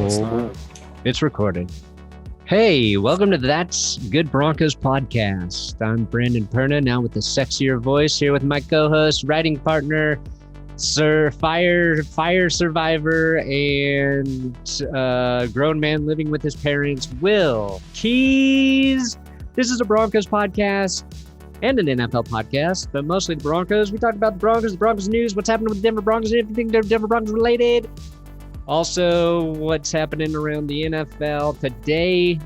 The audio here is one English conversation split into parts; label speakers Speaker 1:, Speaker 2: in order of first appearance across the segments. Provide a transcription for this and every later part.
Speaker 1: it's not.
Speaker 2: It's recorded. Hey, welcome to That's Good Broncos podcast. I'm Brandon Perna, now with the sexier voice, here with my co-host, writing partner, fire survivor, and grown man living with his parents, Will Keys. This is a Broncos podcast and an NFL podcast, but mostly the Broncos. We talk about the Broncos news, what's happening with the Denver Broncos, everything Denver Broncos related. Also, what's happening around the NFL today.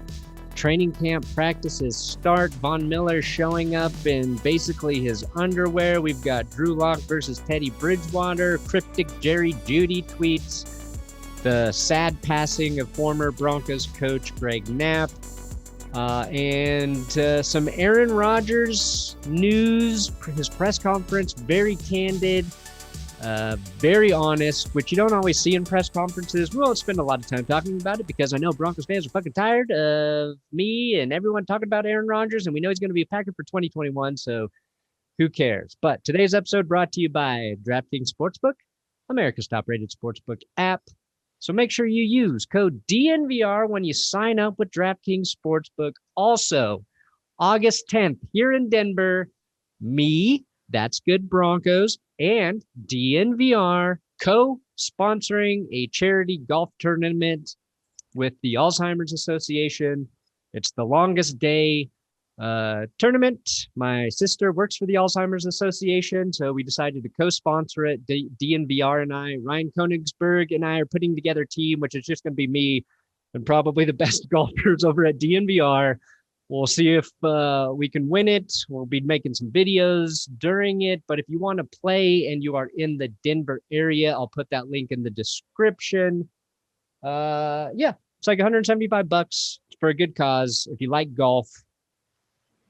Speaker 2: Training camp practices start. Von Miller showing up in basically his underwear. We've got Drew Lock versus Teddy Bridgewater. Cryptic Jeudy tweets. The sad passing of former Broncos coach Greg Knapp. And some Aaron Rodgers news. His press conference, very candid. Very honest, which you don't always see in press conferences. We won't spend a lot of time talking about it because I know Broncos fans are fucking tired of me and everyone talking about Aaron Rodgers, and we know he's going to be a Packer for 2021, so who cares? But today's episode brought to you by DraftKings Sportsbook, America's top-rated sportsbook app. So make sure you use code DNVR when you sign up with DraftKings Sportsbook. Also, August 10th here in Denver, me, That's Good Broncos, and DNVR co-sponsoring a charity golf tournament with the Alzheimer's Association. It's the longest day tournament. My sister works for the Alzheimer's Association, so we decided to co-sponsor it. DNVR and I, Ryan Koenigsberg and I are putting together a team, which is just going to be me and probably the best golfers over at DNVR. We'll see if we can win it. We'll be making some videos during it. But if you want to play and you are in the Denver area, I'll put that link in the description. Yeah, it's like $175. It's for a good cause. If you like golf,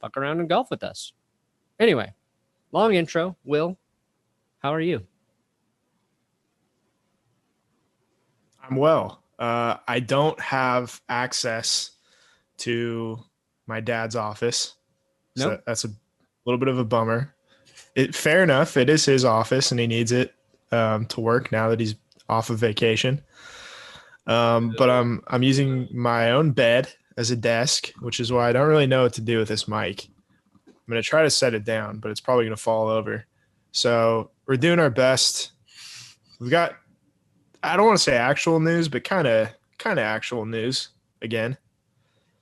Speaker 2: fuck around and golf with us. Anyway, long intro. Will, how are you?
Speaker 1: I'm well. I don't have access to my dad's office. So
Speaker 2: Nope.
Speaker 1: that's a little bit of a bummer. Fair enough. It is his office and he needs it to work now that he's off of vacation. But I'm using my own bed as a desk, which is why I don't really know what to do with this mic. I'm going to try to set it down, but it's probably going to fall over. So we're doing our best. We've got, I don't want to say actual news, but kind of actual news again.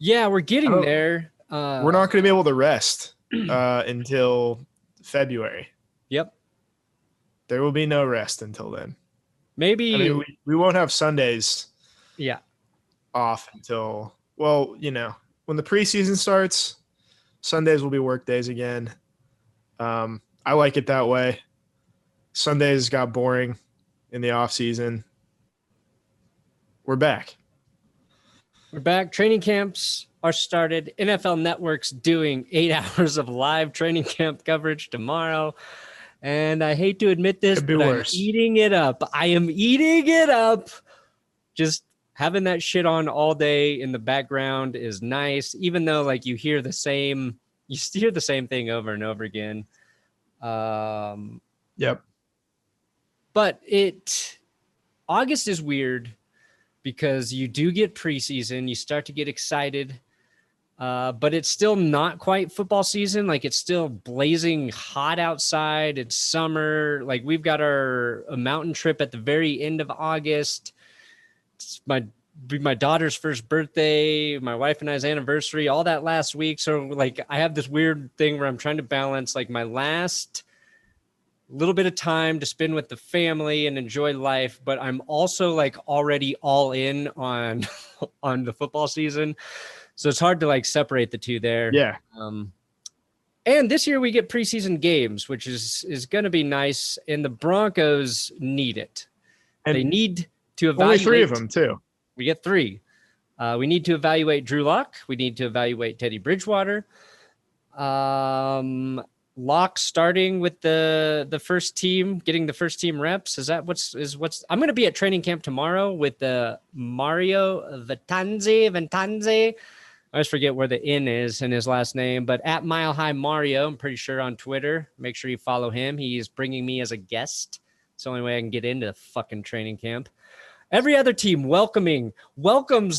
Speaker 2: Yeah, we're getting there.
Speaker 1: We're not going to be able to rest until February.
Speaker 2: Yep.
Speaker 1: There will be no rest until then.
Speaker 2: Maybe.
Speaker 1: I mean, we won't have Sundays off until, well, you know, when the preseason starts, Sundays will be work days again. I like it that way. Sundays got boring in the off season. We're back.
Speaker 2: We're back. Training camps are started. NFL Network's doing 8 hours of live training camp coverage tomorrow. And I hate to admit this, but I'm eating it up. I am eating it up. Just having that shit on all day in the background is nice, even though like you hear the same thing over and over again.
Speaker 1: Yep.
Speaker 2: But August is weird, because you do get preseason, you start to get excited, but it's still not quite football season. Like it's still blazing hot outside. It's summer. Like we've got a mountain trip at the very end of August. It's my daughter's first birthday, my wife and I's anniversary, all that last week. So like I have this weird thing where I'm trying to balance like my last little bit of time to spend with the family and enjoy life, but I'm also like already all in on the football season, so it's hard to like separate the two there.
Speaker 1: Yeah.
Speaker 2: And this year we get preseason games, which is going to be nice, and the Broncos need it. And they need to evaluate.
Speaker 1: Only 3 of them too.
Speaker 2: We get 3. We need to evaluate Drew Lock. We need to evaluate Teddy Bridgewater. Lock starting with the first team, getting the first team reps. Is that what's I'm going to be at training camp tomorrow with Mario Ventanze. I always forget where the N is in his last name, but at Mile High Mario, I'm pretty sure on Twitter. Make sure you follow him. He's bringing me as a guest. It's the only way I can get into the fucking training camp. Every other team welcomes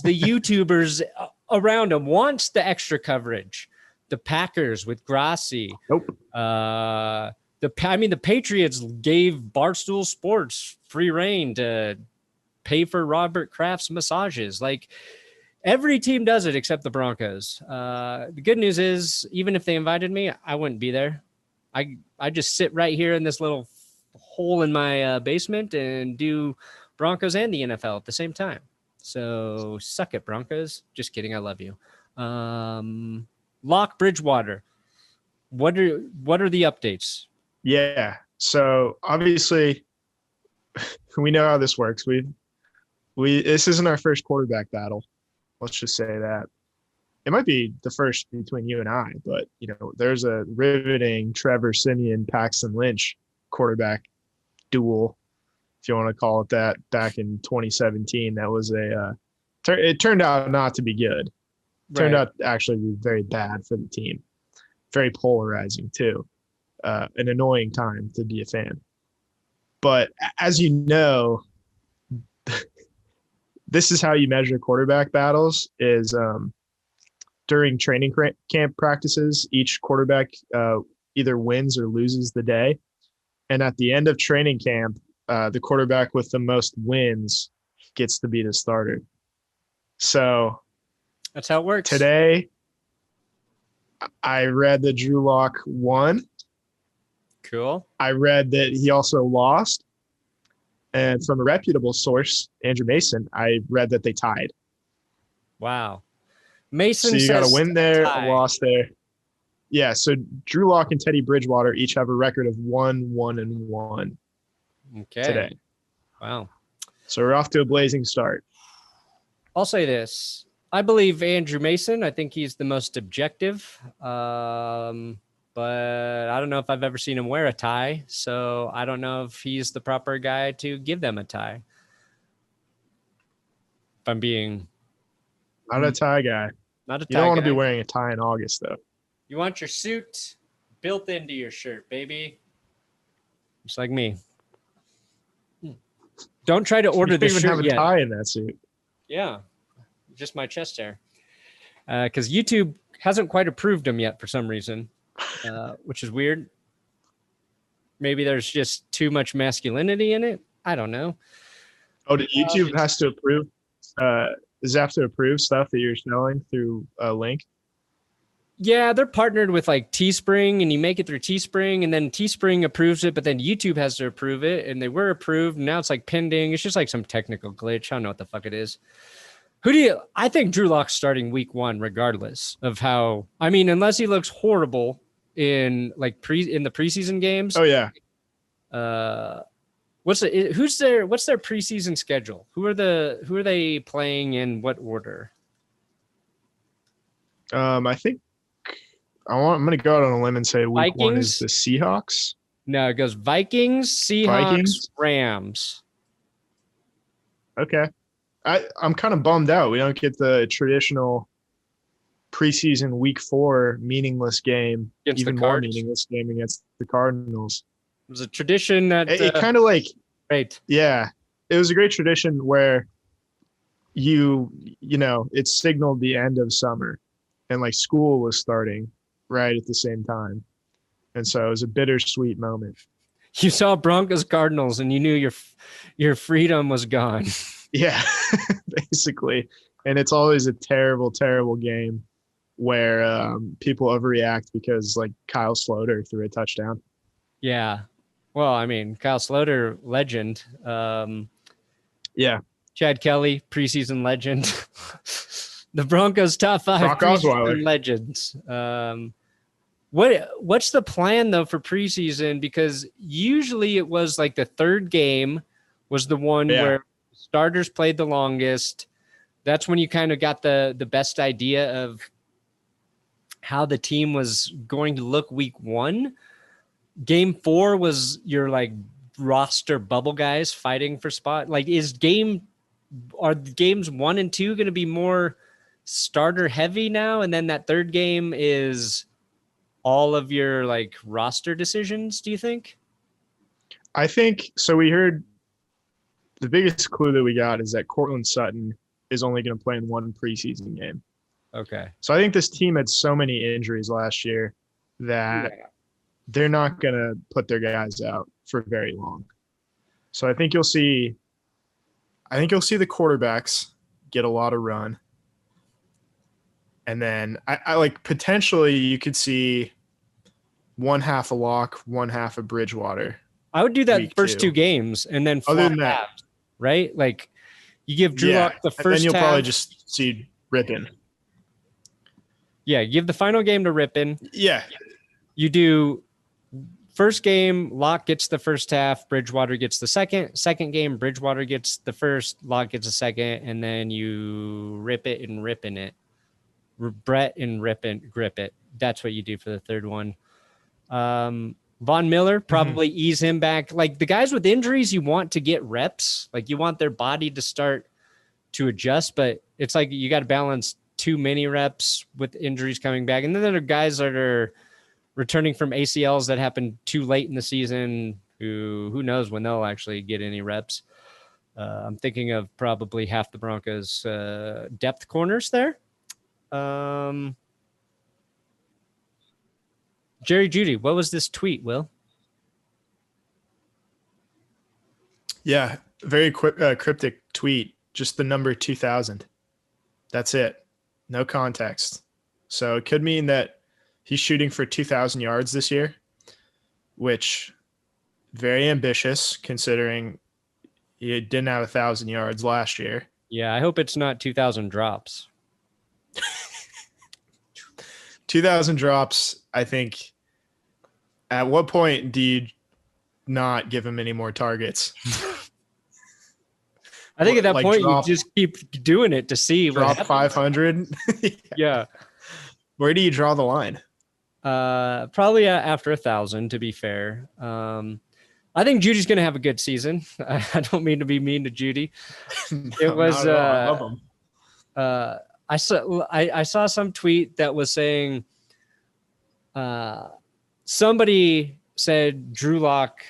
Speaker 2: the YouTubers around them, wants the extra coverage. The Packers with Grassi.
Speaker 1: Nope.
Speaker 2: The Patriots gave Barstool Sports free reign to pay for Robert Kraft's massages. Like, every team does it except the Broncos. The good news is, even if they invited me, I wouldn't be there. I just sit right here in this little hole in my basement and do Broncos and the NFL at the same time. So suck it, Broncos. Just kidding. I love you. Lock Bridgewater. What are the updates?
Speaker 1: Yeah. So obviously, we know how this works. This isn't our first quarterback battle. Let's just say that. It might be the first between you and I, but there's a riveting Trevor Siemian, Paxton Lynch quarterback duel, if you want to call it that, back in 2017. That was it turned out not to be good. It turned out actually to be very bad for the team. Very polarizing too. An annoying time to be a fan. But as you know, this is how you measure quarterback battles is during training camp practices, each quarterback either wins or loses the day. And at the end of training camp, the quarterback with the most wins gets to be the starter. So
Speaker 2: that's how it works.
Speaker 1: Today, I read that Drew Lock won.
Speaker 2: Cool.
Speaker 1: I read that he also lost. And from a reputable source, Andrew Mason, I read that they tied.
Speaker 2: Wow. Mason
Speaker 1: so you got a win there,
Speaker 2: tie.
Speaker 1: A loss there. Yeah, so Drew Lock and Teddy Bridgewater each have a record of 1-1-1 today.
Speaker 2: Wow.
Speaker 1: So we're off to a blazing start.
Speaker 2: I'll say this. I believe Andrew Mason. I think he's the most objective. But I don't know if I've ever seen him wear a tie. So I don't know if he's the proper guy to give them a tie. If I'm being...
Speaker 1: Not a tie guy.
Speaker 2: Not a tie
Speaker 1: You don't want to
Speaker 2: guy.
Speaker 1: be wearing a tie in August, though.
Speaker 2: You want your suit built into your shirt, baby. Just like me. Don't try to order the shirt
Speaker 1: You even have
Speaker 2: yet.
Speaker 1: a tie in that suit.
Speaker 2: Yeah. Just my chest hair. Because YouTube hasn't quite approved them yet for some reason, which is weird. Maybe there's just too much masculinity in it. I don't know.
Speaker 1: Oh, YouTube has to approve? Does it have to approve stuff that you're showing through a link?
Speaker 2: Yeah, they're partnered with like Teespring, and you make it through Teespring, and then Teespring approves it, but then YouTube has to approve it, and they were approved. And now it's like pending. It's just like some technical glitch. I don't know what the fuck it is. I think Drew Lock's starting week 1, regardless of how, unless he looks horrible in the preseason games.
Speaker 1: Oh yeah.
Speaker 2: What's their preseason schedule? Who are they playing in what order?
Speaker 1: I think I'm going to go out on a limb and say week
Speaker 2: Vikings?
Speaker 1: 1 is the Seahawks.
Speaker 2: No, it goes Vikings, Seahawks, Rams.
Speaker 1: Okay. I'm kind of bummed out. We don't get the traditional preseason week 4 meaningless game,
Speaker 2: Against
Speaker 1: even
Speaker 2: the
Speaker 1: more
Speaker 2: Cards?
Speaker 1: meaningless game against the Cardinals.
Speaker 2: It was a tradition that
Speaker 1: It kind of like,
Speaker 2: right.
Speaker 1: yeah, it was a great tradition where it signaled the end of summer and like school was starting right at the same time. And so it was a bittersweet moment.
Speaker 2: You saw Broncos Cardinals and you knew your freedom was gone.
Speaker 1: Yeah, basically. And it's always a terrible, terrible game where people overreact because like Kyle Sloter threw a touchdown.
Speaker 2: Yeah. Well, Kyle Sloter, legend.
Speaker 1: Yeah.
Speaker 2: Chad Kelly, preseason legend. The Broncos top 5
Speaker 1: Brock
Speaker 2: preseason
Speaker 1: Osweiler.
Speaker 2: legends. What's the plan though for preseason? Because usually it was like the third game was the one where starters played the longest. That's when you kind of got the best idea of how the team was going to look week 1. Game 4 was your like roster bubble guys fighting for spot. Like are games 1 and 2 going to be more starter heavy now? And then that third game is all of your like roster decisions, do you think?
Speaker 1: I think so. We heard the biggest clue that we got is that Cortland Sutton is only going to play in one preseason game.
Speaker 2: Okay.
Speaker 1: So I think this team had so many injuries last year that they're not going to put their guys out for very long. So I think you'll see the quarterbacks get a lot of run. And then I like potentially you could see one half a Lock, one half a Bridgewater.
Speaker 2: I would do that first 2 games and then
Speaker 1: other than that,
Speaker 2: halves, right? Like you give Drew Lock the first
Speaker 1: and then you'll
Speaker 2: half,
Speaker 1: probably just see Rippin.
Speaker 2: Yeah, give the final game to Rippin.
Speaker 1: Yeah.
Speaker 2: You do first game, Lock gets the first half, Bridgewater gets the second. Second game, Bridgewater gets the first, Lock gets the second, and then you rip it and rippin it. Brett and grip it. That's what you do for the third one. Von Miller, probably ease him back. Like the guys with injuries, you want to get reps. Like you want their body to start to adjust, but it's like you got to balance too many reps with injuries coming back. And then there are guys that are returning from ACLs that happened too late in the season who knows when they'll actually get any reps. I'm thinking of probably half the Broncos depth corners there. Jerry Jeudy, what was this tweet, Will?
Speaker 1: Yeah, very cryptic tweet. Just the number 2000. That's it. No context. So it could mean that he's shooting for 2,000 yards this year, which very ambitious considering he didn't have 1,000 yards last year.
Speaker 2: Yeah, I hope it's not 2,000 drops.
Speaker 1: 2,000 drops, I think. At what point do you not give him any more targets?
Speaker 2: I think at that point you just keep doing it to see what
Speaker 1: drop
Speaker 2: happens.
Speaker 1: 500.
Speaker 2: Yeah.
Speaker 1: Where do you draw the line?
Speaker 2: Probably after 1,000, to be fair. I think Judy's going to have a good season. I don't mean to be mean to Jeudy. It was.
Speaker 1: I love him.
Speaker 2: I saw some tweet that was saying somebody said Drew Lock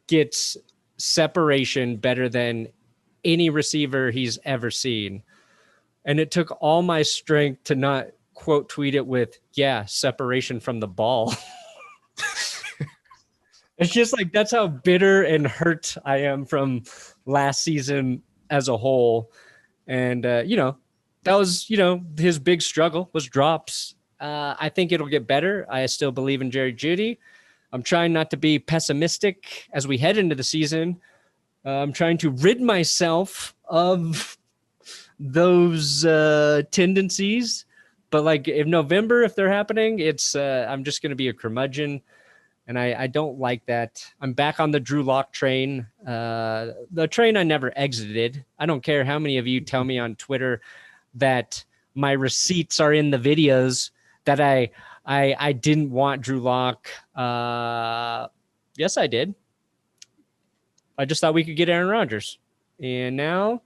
Speaker 2: gets separation better than any receiver he's ever seen. And it took all my strength to not quote tweet it with, yeah, separation from the ball. It's just like, that's how bitter and hurt I am from last season as a whole. And, that was, his big struggle was drops. I think it'll get better. I still believe in Jerry Jeudy. I'm trying not to be pessimistic as we head into the season. I'm trying to rid myself of those tendencies. But like in November, if they're happening, it's I'm just going to be a curmudgeon. And I don't like that. I'm back on the Drew Lock train, the train I never exited. I don't care how many of you tell me on Twitter that my receipts are in the videos that I didn't want Drew Lock. Yes, I did. I just thought we could get Aaron Rodgers. And now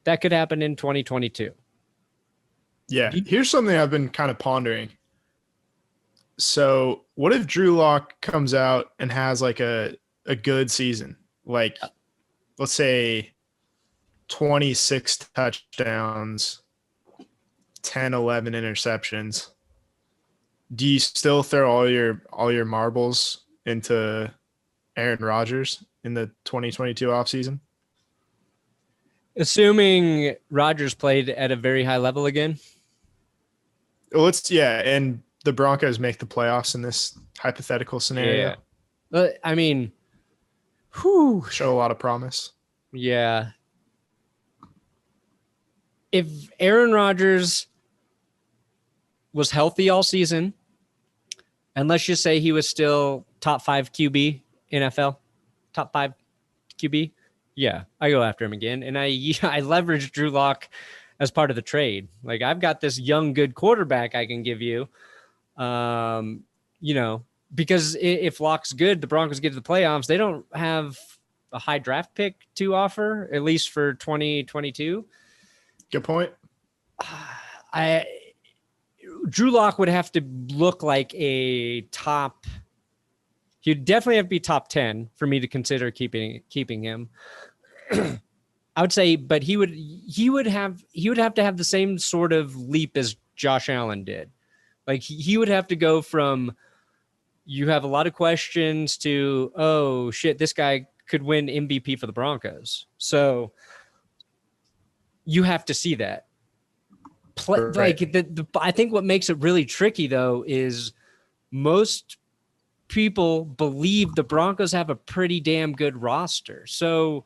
Speaker 2: that could happen in 2022.
Speaker 1: Yeah, here's something I've been kind of pondering. So what if Drew Lock comes out and has like a good season? Like, let's say 26 touchdowns, 10, 11 interceptions. Do you still throw all your marbles into Aaron Rodgers in the 2022 offseason?
Speaker 2: Assuming Rodgers played at a very high level again?
Speaker 1: Well, and the Broncos make the playoffs in this hypothetical scenario.
Speaker 2: Yeah. I mean,
Speaker 1: show a lot of promise.
Speaker 2: Yeah. If Aaron Rodgers was healthy all season, and let's just say he was still top 5 QB NFL, top 5 QB, yeah, I go after him again. And I leverage Drew Lock as part of the trade. Like, I've got this young, good quarterback I can give you. Because if Lock's good, the Broncos get to the playoffs. They don't have a high draft pick to offer, at least for 2022.
Speaker 1: Good point.
Speaker 2: Drew Lock would have to look like He'd definitely have to be top 10 for me to consider keeping him. I would say, but he would have to have the same sort of leap as Josh Allen did. Like he would have to go from, you have a lot of questions, to, oh shit, this guy could win MVP for the Broncos. So you have to see that.
Speaker 1: Right.
Speaker 2: Like I think what makes it really tricky though is most people believe the Broncos have a pretty damn good roster. So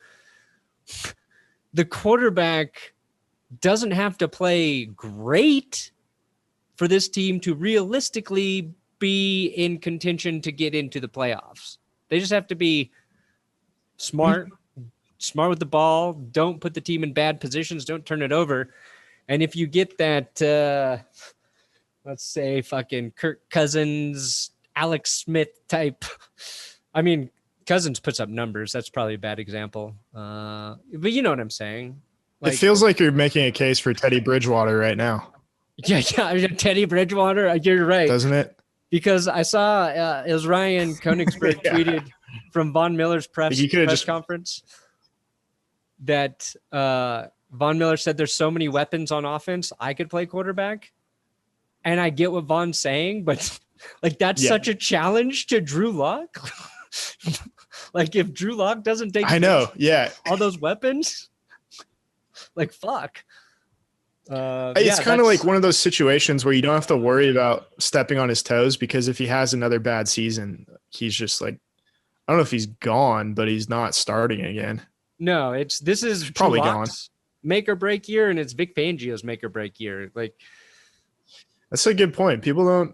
Speaker 2: the quarterback doesn't have to play great for this team to realistically be in contention to get into the playoffs. They just have to be smart with the ball. Don't put the team in bad positions. Don't turn it over. And if you get that, let's say fucking Kirk Cousins, Alex Smith type, I mean, Cousins puts up numbers. That's probably a bad example. But you know what I'm saying?
Speaker 1: Like, it feels like you're making a case for Teddy Bridgewater right now.
Speaker 2: Yeah, Teddy Bridgewater. You're right.
Speaker 1: Doesn't it?
Speaker 2: Because I saw it was Ryan Koenigsberg tweeted from Von Miller's press conference that Von Miller said there's so many weapons on offense, I could play quarterback. And I get what Von's saying, but like that's such a challenge to Drew Lock. Like if Drew Lock doesn't take all those weapons, like fuck.
Speaker 1: It's kind of like one of those situations where you don't have to worry about stepping on his toes, because if he has another bad season, he's just like, I don't know if he's gone, but he's not starting again.
Speaker 2: No, this is
Speaker 1: probably gone.
Speaker 2: Make or break year, and it's Vic Fangio's make or break year. Like
Speaker 1: that's a good point. People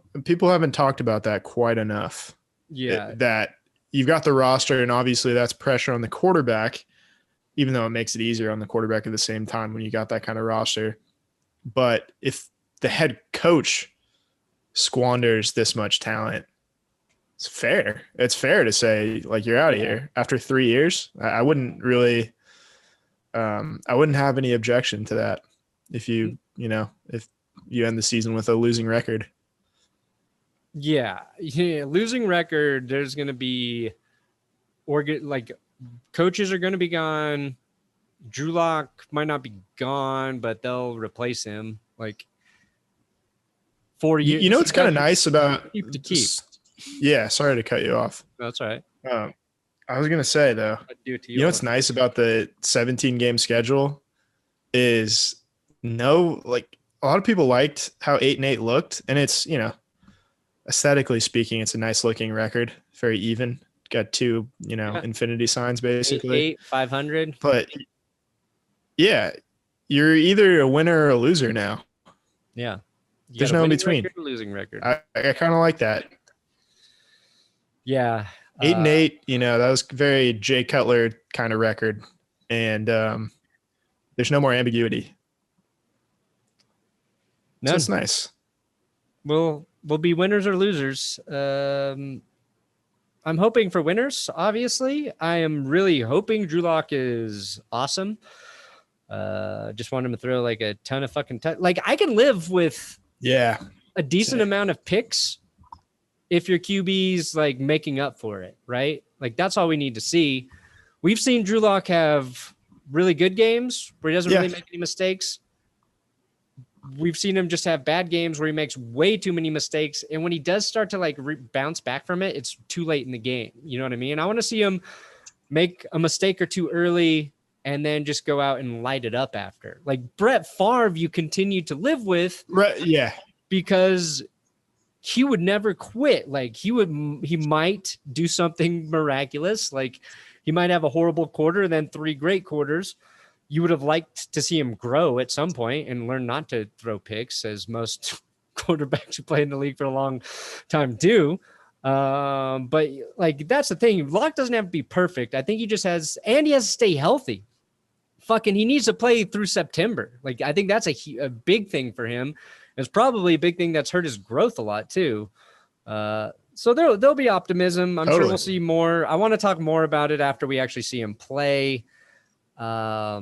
Speaker 1: haven't talked about that quite enough.
Speaker 2: Yeah,
Speaker 1: that you've got the roster, and obviously that's pressure on the quarterback, even though it makes it easier on the quarterback at the same time when you got that kind of roster. But if the head coach squanders this much talent, it's fair. It's fair to say, like, you're out of here after 3 years. I wouldn't really, I wouldn't have any objection to that if you end the season with a losing record.
Speaker 2: Yeah, losing record. There's going to be, coaches are going to be gone. Drew Lock might not be gone, but they'll replace him. Like 4 years.
Speaker 1: You know what's kind of nice about
Speaker 2: keep.
Speaker 1: Yeah, sorry to cut you off.
Speaker 2: That's all right.
Speaker 1: I was gonna say though, you know what's nice about the 17-game schedule is a lot of people liked how 8-8 looked, and it's, aesthetically speaking, it's a nice looking record, very even. Got two, infinity signs basically.
Speaker 2: 500.
Speaker 1: But yeah, you're either a winner or a loser now.
Speaker 2: Yeah.
Speaker 1: There's no in between.
Speaker 2: Losing record.
Speaker 1: I kind of like that.
Speaker 2: Yeah.
Speaker 1: 8-8, that was very Jay Cutler kind of record. And there's no more ambiguity.
Speaker 2: No.
Speaker 1: So it's nice.
Speaker 2: We'll be winners or losers. I'm hoping for winners, obviously. I am really hoping Drew Lock is awesome. Just want him to throw like a ton of fucking like I can live with a decent amount of picks if your QB's like making up for it, right? Like that's all we need to see. We've seen Drew Lock have really good games where he doesn't really make any mistakes. We've seen him just have bad games where he makes way too many mistakes. And when he does start to bounce back from it, it's too late in the game. You know what I mean? I want to see him make a mistake or two early and then just go out and light it up after. Like Brett Favre, you continue to live with.
Speaker 1: Right. Yeah.
Speaker 2: Because he would never quit. Like he might do something miraculous. Like he might have a horrible quarter and then 3 great quarters. You would have liked to see him grow at some point and learn not to throw picks, as most quarterbacks who play in the league for a long time do. But like, that's the thing. Lock doesn't have to be perfect. I think he has to stay healthy. He needs to play through September. Like, I think that's a big thing for him. It's probably a big thing that's hurt his growth a lot too. So there'll be optimism. I'm sure we'll see more. I want to talk more about it after we actually see him play. I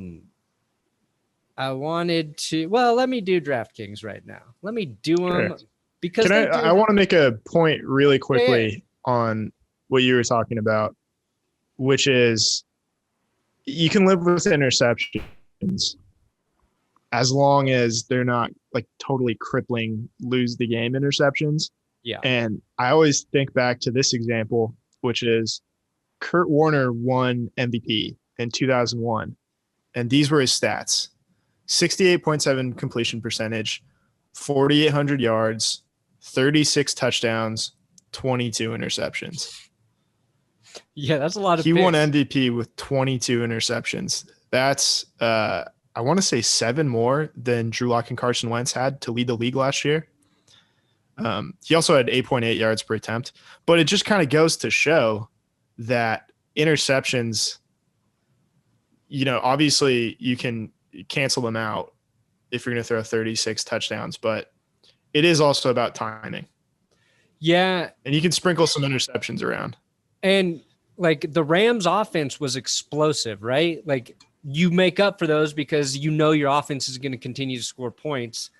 Speaker 2: wanted to, let me do DraftKings right now. Let me do them because
Speaker 1: I want to make a point really quickly on what you were talking about, which is you can live with interceptions as long as they're not like totally crippling, lose the game interceptions.
Speaker 2: Yeah.
Speaker 1: And I always think back to this example, which is Kurt Warner won MVP in 2001. And these were his stats: 68.7 completion percentage, 4,800 yards, 36 touchdowns, 22 interceptions.
Speaker 2: Yeah, that's a lot of
Speaker 1: He
Speaker 2: picks.
Speaker 1: won MVP with 22 interceptions. That's, I want to say 7 more than Drew Lock and Carson Wentz had to lead the league last year. He also had 8.8 yards per attempt. But it just kind of goes to show that interceptions, obviously you can cancel them out if you're going to throw 36 touchdowns, but it is also about timing.
Speaker 2: Yeah.
Speaker 1: And you can sprinkle some interceptions around.
Speaker 2: And like the Rams offense was explosive, right? Like you make up for those because your offense is going to continue to score points.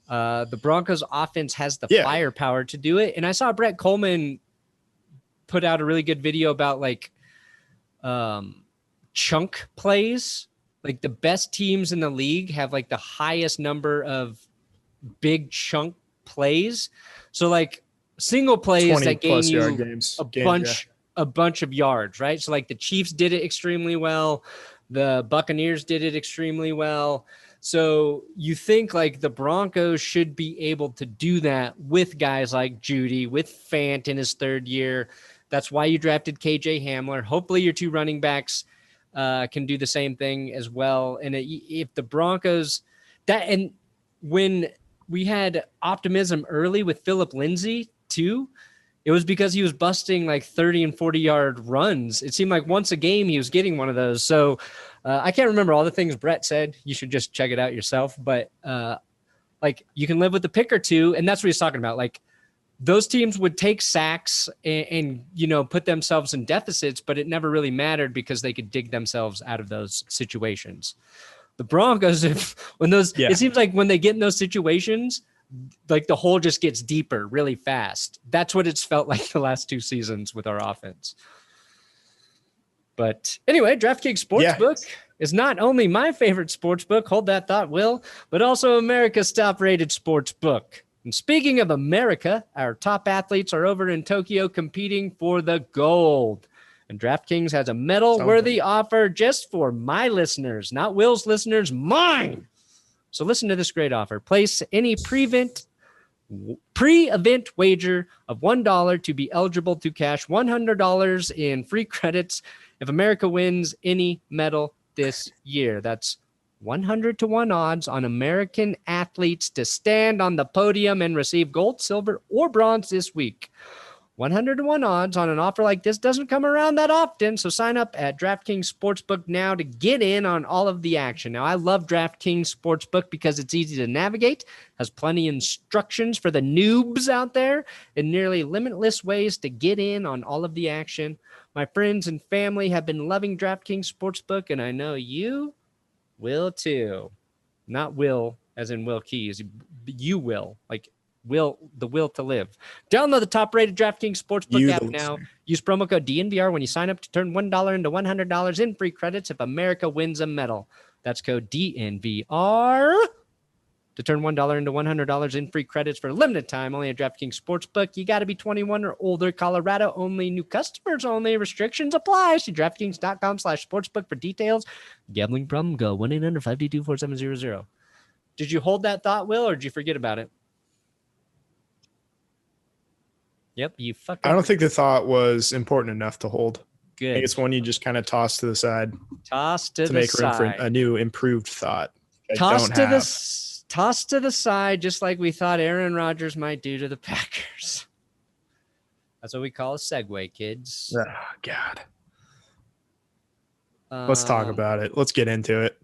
Speaker 2: The Broncos offense has the firepower to do it. And I saw Brett Coleman put out a really good video about like chunk plays. Like the best teams in the league have like the highest number of big chunk plays. So like single plays that gain you a bunch of yards, right? So like the Chiefs did it extremely well. The Buccaneers did it extremely well. So you think like the Broncos should be able to do that with guys like Jeudy, with Fant in his 3rd year. That's why you drafted KJ Hamler. Hopefully your 2 running backs can do the same thing as well. And if the Broncos and when we had optimism early with Phillip Lindsay too, it was because he was busting like 30 and 40-yard runs. It seemed like once a game he was getting one of those. So I can't remember all the things Brett said. You should just check it out yourself. But like you can live with the pick or two, and that's what he's talking about. Like those teams would take sacks and put themselves in deficits, but it never really mattered because they could dig themselves out of those situations. The Broncos, it seems like when they get in those situations, like the hole just gets deeper really fast. That's what it's felt like the last 2 seasons with our offense. But anyway, DraftKings Sportsbook is not only my favorite sportsbook, hold that thought, Will, but also America's top-rated sportsbook. And speaking of America, our top athletes are over in Tokyo competing for the gold. And DraftKings has a medal-worthy offer just for my listeners, not Will's listeners, mine. So listen to this great offer. Place any pre-event wager of $1 to be eligible to cash $100 in free credits if America wins any medal this year. That's 100-1 odds on American athletes to stand on the podium and receive gold, silver, or bronze this week. 100-1 odds on an offer like this doesn't come around that often, so sign up at DraftKings Sportsbook now to get in on all of the action. Now, I love DraftKings Sportsbook because it's easy to navigate, has plenty of instructions for the noobs out there, and nearly limitless ways to get in on all of the action. My friends and family have been loving DraftKings Sportsbook, and I know you will too. Not will, as in Will Keys. You will, like the will to live. Download the top-rated DraftKings Sportsbook app now. Use promo code DNVR when you sign up to turn $1 into $100 in free credits if America wins a medal. That's code DNVR to turn $1 into $100 in free credits for a limited time only at DraftKings Sportsbook. You got to be 21 or older. Colorado only. New customers only. Restrictions apply. See DraftKings.com/sportsbook for details. Gambling problem? Go 1-800-522-4700. Did you hold that thought, Will, or did you forget about it? Yep, you fucking.
Speaker 1: I don't think the thought was important enough to hold.
Speaker 2: Good.
Speaker 1: I think it's one you just kind of toss to the side.
Speaker 2: To
Speaker 1: make room for a new improved thought.
Speaker 2: Toss to the side, just like we thought Aaron Rodgers might do to the Packers. That's what we call a segue, kids.
Speaker 1: Oh, God. Let's talk about it. Let's get into it.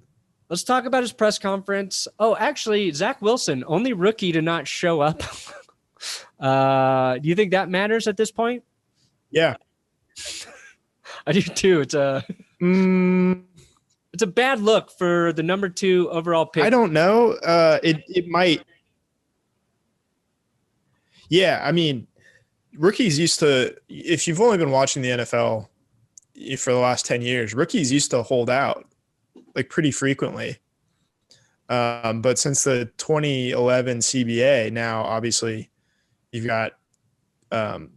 Speaker 2: Let's talk about his press conference. Oh, actually, Zach Wilson, only rookie to not show up. Do you think that matters at this point?
Speaker 1: Yeah.
Speaker 2: I do too. It's a bad look for the number 2 overall pick.
Speaker 1: I don't know. It might. Yeah, I mean, rookies used to, if you've only been watching the NFL for the last 10 years, rookies used to hold out like pretty frequently. But since the 2011 CBA, now obviously you've got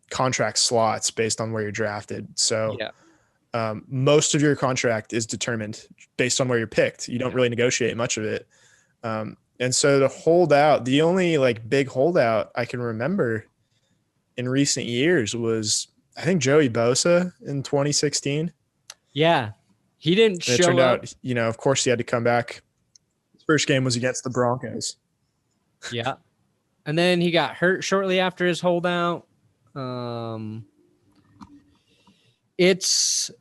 Speaker 1: contract slots based on where you're drafted. So most of your contract is determined based on where you're picked. You don't really negotiate much of it. And so to hold out, the only like big holdout I can remember in recent years was, I think, Joey Bosa in 2016.
Speaker 2: Yeah. He didn't show up. It turned out,
Speaker 1: of course he had to come back. His first game was against the Broncos.
Speaker 2: Yeah. And then he got hurt shortly after his holdout. It's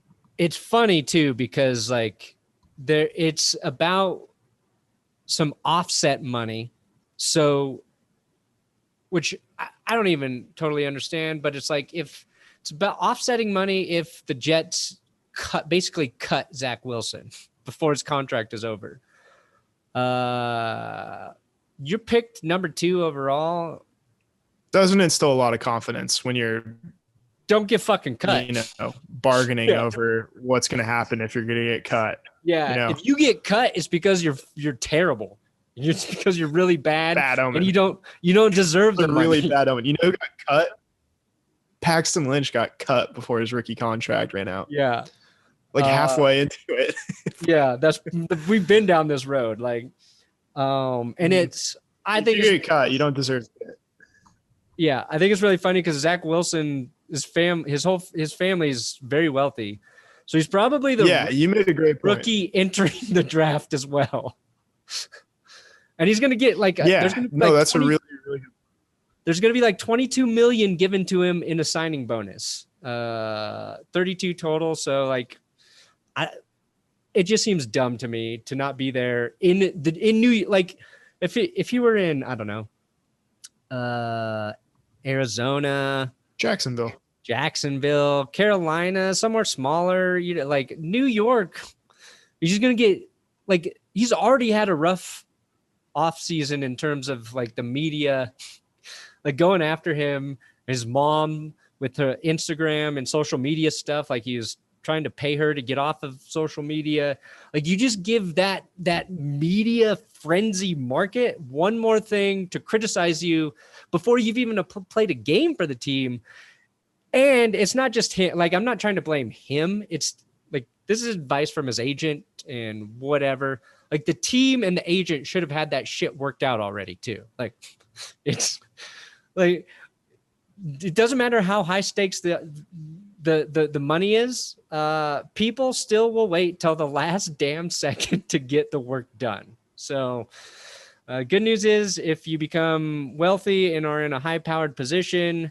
Speaker 2: funny too, because like it's about some offset money. So, which I don't even totally understand, but it's like, if it's about offsetting money, if the Jets basically cut Zach Wilson before his contract is over, you're picked number 2 overall.
Speaker 1: Doesn't instill a lot of confidence when you're
Speaker 2: don't get fucking cut.
Speaker 1: Bargaining over what's going to happen if you're going to get cut.
Speaker 2: Yeah, if you get cut, it's because you're terrible. It's because you're really bad.
Speaker 1: Bad omen.
Speaker 2: And you don't deserve the money.
Speaker 1: Really bad omen. You know who got cut? Paxton Lynch got cut before his rookie contract ran out.
Speaker 2: Yeah.
Speaker 1: Like halfway into it.
Speaker 2: Yeah, we've been down this road. Like, and it's I think
Speaker 1: if you get cut, you don't deserve it.
Speaker 2: Yeah, I think it's really funny because Zach Wilson, his family is very wealthy, so he's probably
Speaker 1: you made a great point.
Speaker 2: Rookie entering the draft as well. And he's going to get like
Speaker 1: that's a really good.
Speaker 2: There's going to be like $22 million given to him in a signing bonus, 32 total. So like, it just seems dumb to me to not be there in New, like if he were in, I don't know, Arizona, Jacksonville, Carolina, somewhere smaller, like New York, he's just going to get like, he's already had a rough off season in terms of like the media, like going after him, his mom with her Instagram and social media stuff. Like he was trying to pay her to get off of social media. Like you just give that media frenzy market one more thing to criticize you before you've even played a game for the team. And it's not just him. Like, I'm not trying to blame him. It's like, this is advice from his agent and whatever. Like the team and the agent should have had that shit worked out already too. Like it's like, it doesn't matter how high stakes the money is. People still will wait till the last damn second to get the work done. So good news is if you become wealthy and are in a high powered position,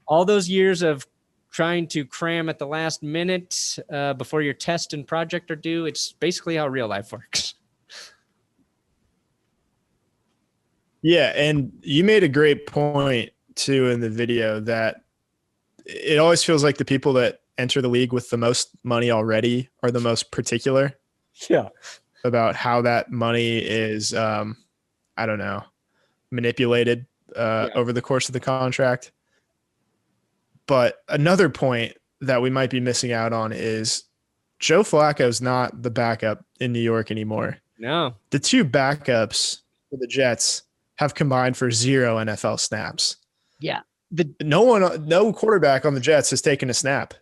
Speaker 2: all those years of trying to cram at the last minute before your test and project are due, it's basically how real life works.
Speaker 1: Yeah, and you made a great point too in the video that it always feels like the people that enter the league with the most money already are the most particular.
Speaker 2: Yeah.
Speaker 1: About how that money is, manipulated over the course of the contract. But another point that we might be missing out on is Joe Flacco's not the backup in New York anymore.
Speaker 2: No.
Speaker 1: The 2 backups for the Jets have combined for 0 NFL snaps.
Speaker 2: Yeah.
Speaker 1: No quarterback on the Jets has taken a snap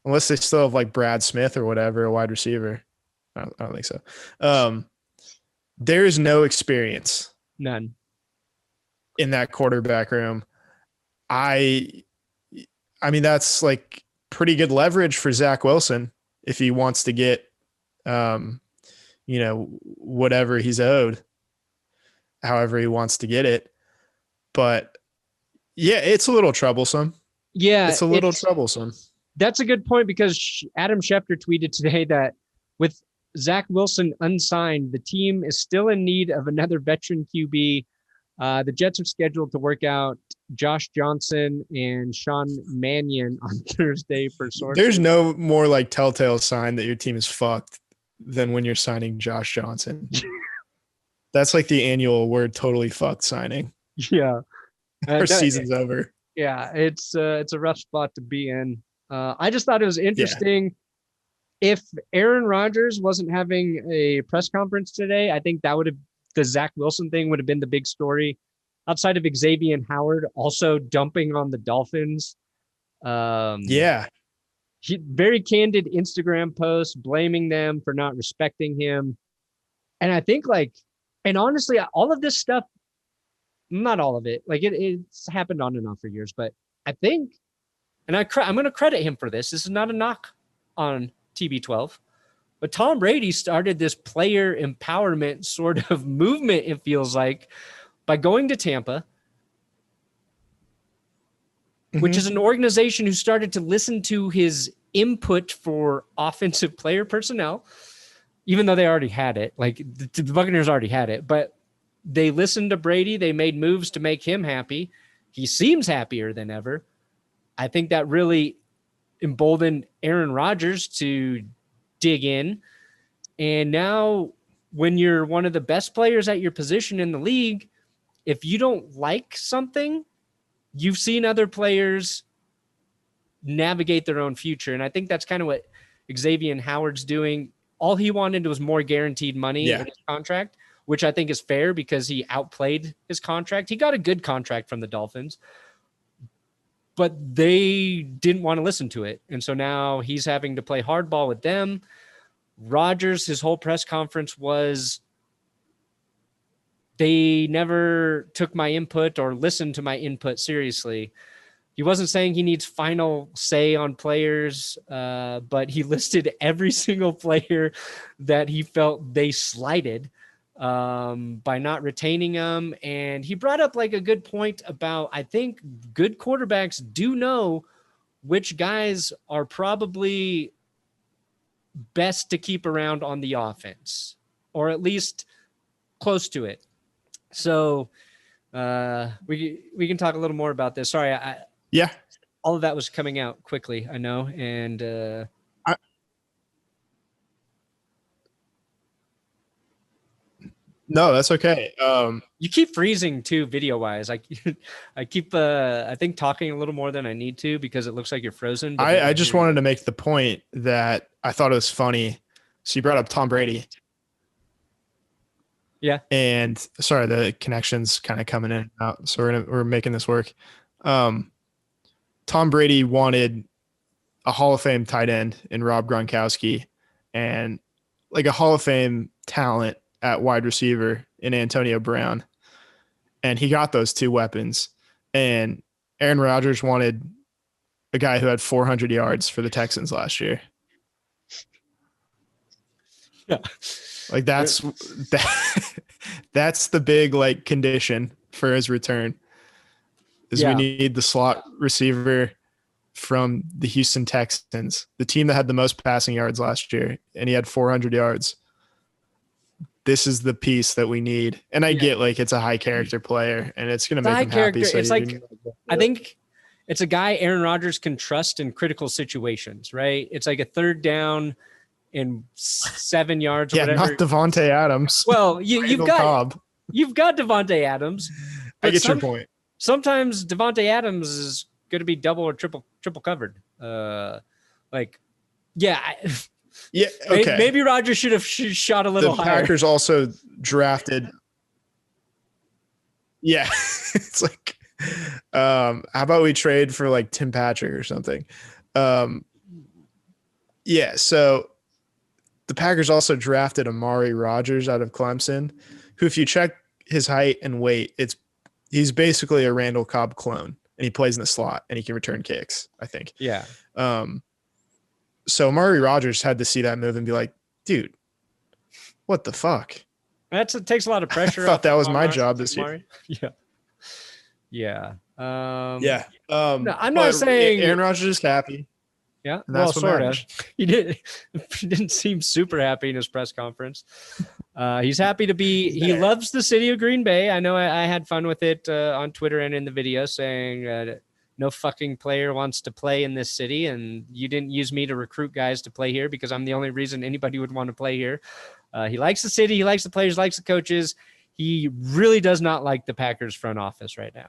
Speaker 1: unless they still have like Brad Smith or whatever, a wide receiver. I don't think so. There is no experience.
Speaker 2: None.
Speaker 1: In that quarterback room. I mean, that's like pretty good leverage for Zach Wilson if he wants to get, whatever he's owed, however he wants to get it. But yeah, it's a little troublesome.
Speaker 2: Yeah,
Speaker 1: it's a little troublesome.
Speaker 2: That's a good point because Adam Schefter tweeted today that with Zach Wilson unsigned, the team is still in need of another veteran QB. The Jets are scheduled to work out Josh Johnson and Sean Mannion on Thursday for sources.
Speaker 1: There's no more like telltale sign that your team is fucked than when you're signing Josh Johnson. That's like the annual word totally fucked signing.
Speaker 2: Yeah.
Speaker 1: Our season's over.
Speaker 2: Yeah, it's a rough spot to be in. I just thought it was interesting. If Aaron Rodgers wasn't having a press conference today, I think that would have the Zach Wilson thing would have been the big story. Outside of Xavier Howard also dumping on the Dolphins.
Speaker 1: Yeah.
Speaker 2: Very candid Instagram posts blaming them for not respecting him. And I think and honestly, all of this stuff, not all of it, it's happened on and off for years, but I think, and I'm going to credit him for this. This is not a knock on TB12, but Tom Brady started this player empowerment sort of movement, it feels like, by going to Tampa, which is an organization who started to listen to his input for offensive player personnel, even though they already had it. The Buccaneers already had it, but they listened to Brady. They made moves to make him happy. He seems happier than ever. I think that really emboldened Aaron Rodgers to dig in. And now when you're one of the best players at your position in the league, if you don't like something, you've seen other players navigate their own future. And I think that's kind of what Xavier Howard's doing. All he wanted was more guaranteed money in his contract, which I think is fair because he outplayed his contract. He got a good contract from the Dolphins, but they didn't want to listen to it. And so now he's having to play hardball with them. Rodgers, his whole press conference was, they never took my input or listened to my input seriously. He wasn't saying he needs final say on players, but he listed every single player that he felt they slighted by not retaining them. And he brought up a good point about, I think good quarterbacks do know which guys are probably best to keep around on the offense, or at least close to it. So we can talk a little more about this. Sorry, all of that was coming out quickly, I know, and
Speaker 1: no, that's okay.
Speaker 2: You keep freezing too, video wise. I keep I think talking a little more than I need to because it looks like you're frozen.
Speaker 1: I just wanted to make the point that I thought it was funny. So you brought up Tom Brady.
Speaker 2: Yeah.
Speaker 1: And sorry, the connection's kind of coming in and out, so we're making this work. Tom Brady wanted a Hall of Fame tight end in Rob Gronkowski and a Hall of Fame talent at wide receiver in Antonio Brown. And he got those two weapons. And Aaron Rodgers wanted a guy who had 400 yards for the Texans last year.
Speaker 2: Yeah.
Speaker 1: That's the big condition for his return is we need the slot receiver from the Houston Texans, the team that had the most passing yards last year, and he had 400 yards. This is the piece that we need. And I get it's a high character player and it's going to make him happy. So
Speaker 2: it's I think it's a guy Aaron Rodgers can trust in critical situations, right? It's a third down in 7 yards.
Speaker 1: Yeah,
Speaker 2: or whatever.
Speaker 1: Not Devontae Adams.
Speaker 2: Well, you've got Devontae Adams.
Speaker 1: I get your point.
Speaker 2: Sometimes Devontae Adams is going to be double or triple covered.
Speaker 1: Yeah. Okay.
Speaker 2: Maybe Rodgers should have shot a little higher.
Speaker 1: The Packers also drafted. Yeah. It's how about we trade for Tim Patrick or something? Yeah. So the Packers also drafted Amari Rodgers out of Clemson, who, if you check his height and weight, he's basically a Randall Cobb clone, and he plays in the slot and he can return kicks, I think.
Speaker 2: Yeah.
Speaker 1: So Amari Rodgers had to see that move and be like, dude, what the fuck?
Speaker 2: It takes a lot of pressure.
Speaker 1: I thought that was my job this year.
Speaker 2: Yeah. Yeah.
Speaker 1: No,
Speaker 2: I'm not saying
Speaker 1: Aaron Rodgers is happy.
Speaker 2: Yeah.
Speaker 1: And that's
Speaker 2: sort of. He didn't seem super happy in his press conference. He's happy to be. He loves the city of Green Bay. I know I had fun with it on Twitter and in the video, saying no fucking player wants to play in this city, and you didn't use me to recruit guys to play here because I'm the only reason anybody would want to play here. He likes the city. He likes the players. Likes the coaches. He really does not like the Packers front office right now.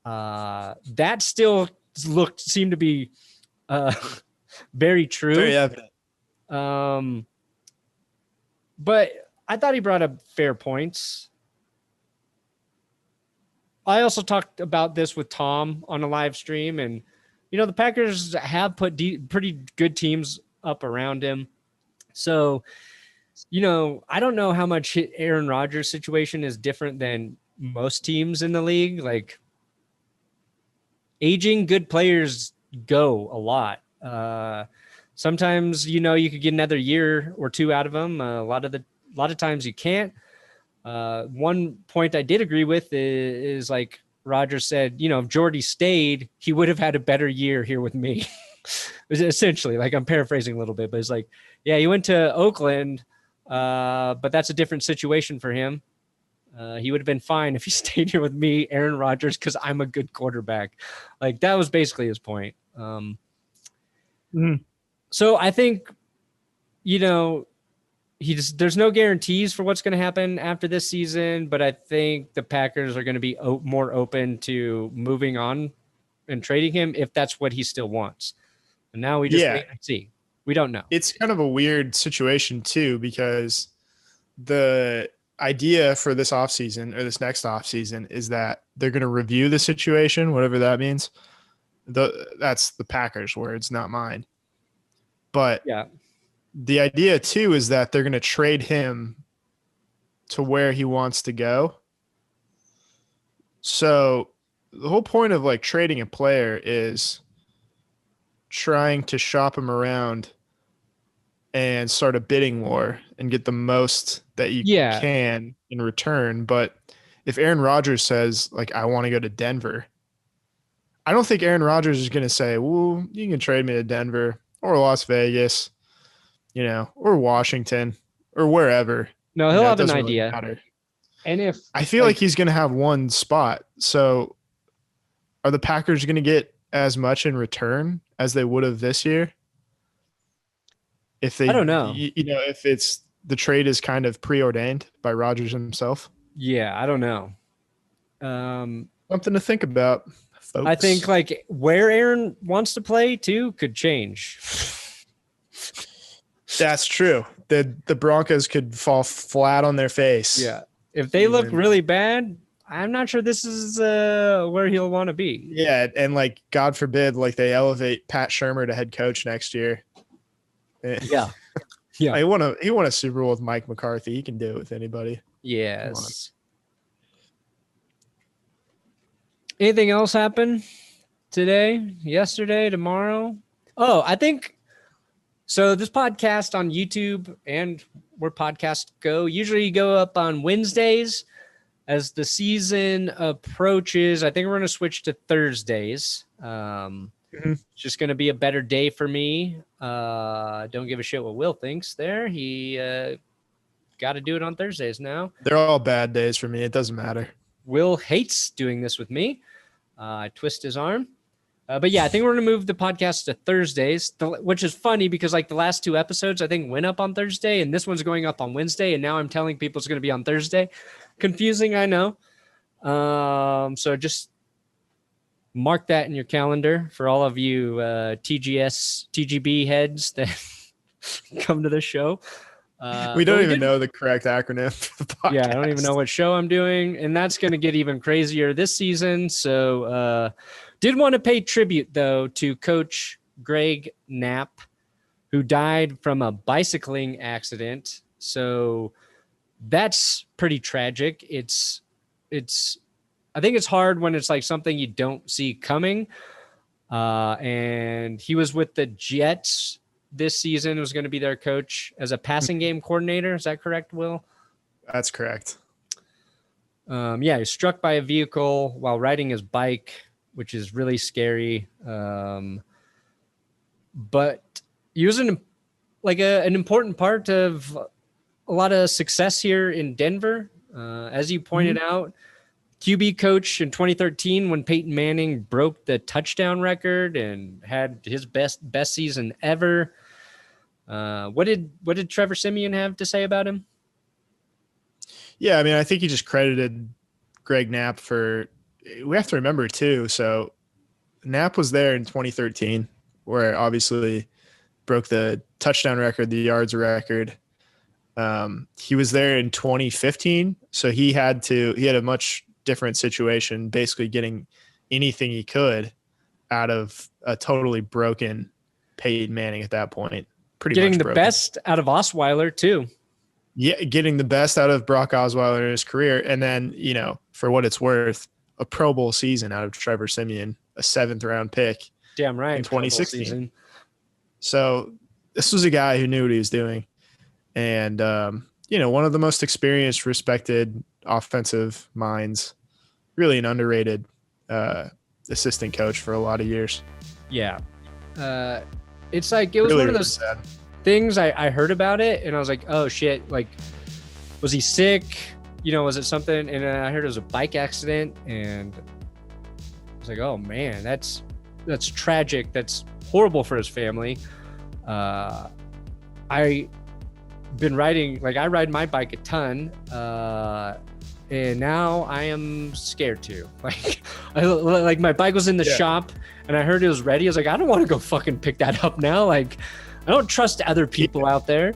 Speaker 2: That still seemed to be very true.
Speaker 1: Very evident.
Speaker 2: But I thought he brought up fair points. I also talked about this with Tom on a live stream, and the Packers have put pretty good teams up around him. So, I don't know how much Aaron Rodgers' situation is different than most teams in the league. Like, aging good players go a lot. Sometimes, you could get another year or two out of them. A lot of times you can't. One point I did agree with is like Rodgers said, if Jeudy stayed, he would have had a better year here with me. Essentially, like, I'm paraphrasing a little bit, but it's like, yeah, he went to Oakland, but that's a different situation for him. He would have been fine if he stayed here with me, Aaron Rodgers, because I'm a good quarterback. Like, that was basically his point. So I think, there's no guarantees for what's going to happen after this season, but I think the Packers are going to be more open to moving on and trading him if that's what he still wants. And now we just wait and see. We don't know.
Speaker 1: It's kind of a weird situation too, because the idea for this offseason or this next offseason is that they're going to review the situation, whatever that means. That's the Packers' words, not mine. But
Speaker 2: yeah,
Speaker 1: the idea too is that they're going to trade him to where he wants to go. So the whole point of like trading a player is trying to shop him around and start a bidding war and get the most that you can in return. But if Aaron Rodgers says, like, I want to go to Denver, I don't think Aaron Rodgers is going to say, well, you can trade me to Denver or Las Vegas, or Washington or wherever.
Speaker 2: No, he'll have an idea.
Speaker 1: Really,
Speaker 2: and if
Speaker 1: I feel like he's going to have one spot. So are the Packers going to get as much in return as they would have this year? If they,
Speaker 2: I don't know.
Speaker 1: If it's the trade is kind of preordained by Rodgers himself.
Speaker 2: Yeah, I don't know.
Speaker 1: Something to think about, folks.
Speaker 2: I think like where Aaron wants to play too could change.
Speaker 1: That's true. The Broncos could fall flat on their face.
Speaker 2: Yeah. If they look really bad, I'm not sure this is where he'll want to be.
Speaker 1: Yeah, and like God forbid, like they elevate Pat Shurmur to head coach next year.
Speaker 2: Yeah.
Speaker 1: He won a Super Bowl with Mike McCarthy. He can do it with anybody.
Speaker 2: Yes. Anything else happen today, yesterday, tomorrow? Oh, I think so. This podcast on YouTube and where podcasts go usually go up on Wednesdays. As the season approaches, I think we're going to switch to Thursdays. It's just going to be a better day for me. Don't give a shit what Will thinks there. He got to do it on Thursdays now.
Speaker 1: They're all bad days for me. It doesn't matter.
Speaker 2: Will hates doing this with me. I twist his arm. But yeah, I think we're going to move the podcast to Thursdays, which is funny because like the last two episodes, I think went up on Thursday and this one's going up on Wednesday. And now I'm telling people it's going to be on Thursday. Confusing, I know. So just mark that in your calendar for all of you TGB heads that come to the show.
Speaker 1: We don't even know the correct acronym for the podcast.
Speaker 2: Yeah, I don't even know what show I'm doing. And that's going to get even crazier this season. So did want to pay tribute, though, to Coach Greg Knapp, who died from a bicycling accident. So that's pretty tragic. I think it's hard when it's like something you don't see coming. And he was with the Jets this season, was going to be their coach as a passing game coordinator. Is that correct, Will?
Speaker 1: That's correct.
Speaker 2: He was struck by a vehicle while riding his bike, which is really scary. But he was an important part of a lot of success here in Denver. As you pointed out, QB coach in 2013 when Peyton Manning broke the touchdown record and had his best season ever. What did Trevor Siemian have to say about him?
Speaker 1: Yeah, I mean, I think he just credited Greg Knapp for we have to remember too. So Knapp was there in 2013, where obviously broke the touchdown record, the yards record. He was there in 2015, so he had a much different situation, basically getting anything he could out of a totally broken Peyton Manning at that point.
Speaker 2: Getting
Speaker 1: much
Speaker 2: the
Speaker 1: broken.
Speaker 2: best out of Osweiler too.
Speaker 1: Yeah, getting the best out of Brock Osweiler in his career. And then, for what it's worth, a Pro Bowl season out of Trevor Siemian, a 7th-round pick.
Speaker 2: Damn right.
Speaker 1: In 2016. So this was a guy who knew what he was doing. And, one of the most experienced, respected offensive minds, really an underrated assistant coach for a lot of years.
Speaker 2: Yeah. It's like, it was really, one of those things I heard about it and I was like, oh shit, like, was he sick? Was it something? And I heard it was a bike accident and I was like, oh man, that's tragic. That's horrible for his family. I been riding, like I ride my bike a ton, and now I am scared to. Like my bike was in the shop and I heard it was ready. I was like, I don't want to go fucking pick that up now. Like I don't trust other people out there.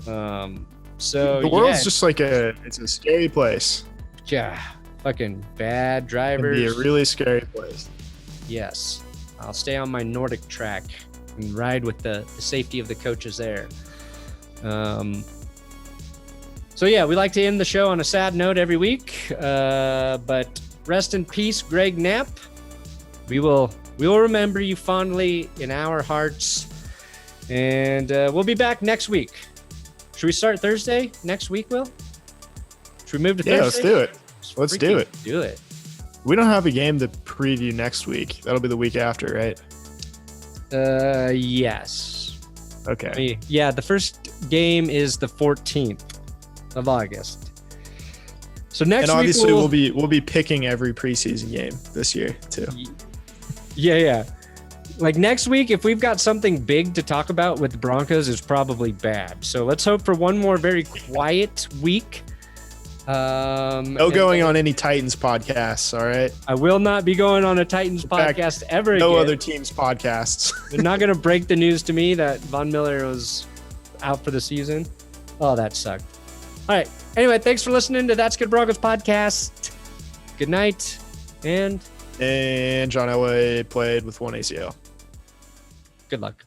Speaker 2: So
Speaker 1: the world's just like it's a scary place.
Speaker 2: Yeah, fucking bad drivers.
Speaker 1: It'd be a really scary place.
Speaker 2: Yes, I'll stay on my Nordic track and ride with the safety of the coaches there. So yeah, we like to end the show on a sad note every week, but rest in peace, Greg Knapp. We will remember you fondly in our hearts, and we'll be back next week. Should we start Thursday next week, Will? Should we move to Thursday?
Speaker 1: Yeah, let's do it. Let's do it.
Speaker 2: Do it.
Speaker 1: We don't have a game to preview next week. That'll be the week after, right?
Speaker 2: Yes.
Speaker 1: Okay.
Speaker 2: Yeah, the first game is the 14th of August. So next week,
Speaker 1: and obviously we'll be picking every preseason game this year too.
Speaker 2: Yeah. Like next week, if we've got something big to talk about with the Broncos, is probably bad. So let's hope for one more very quiet week.
Speaker 1: No going on any Titans podcasts, all right?
Speaker 2: I will not be going on a Titans podcast ever again.
Speaker 1: No other teams' podcasts.
Speaker 2: They're not going to break the news to me that Von Miller was out for the season. Oh, that sucked. All right. Anyway, thanks for listening to That's Good Broncos podcast. Good night. And
Speaker 1: John Elway played with one ACL.
Speaker 2: Good luck.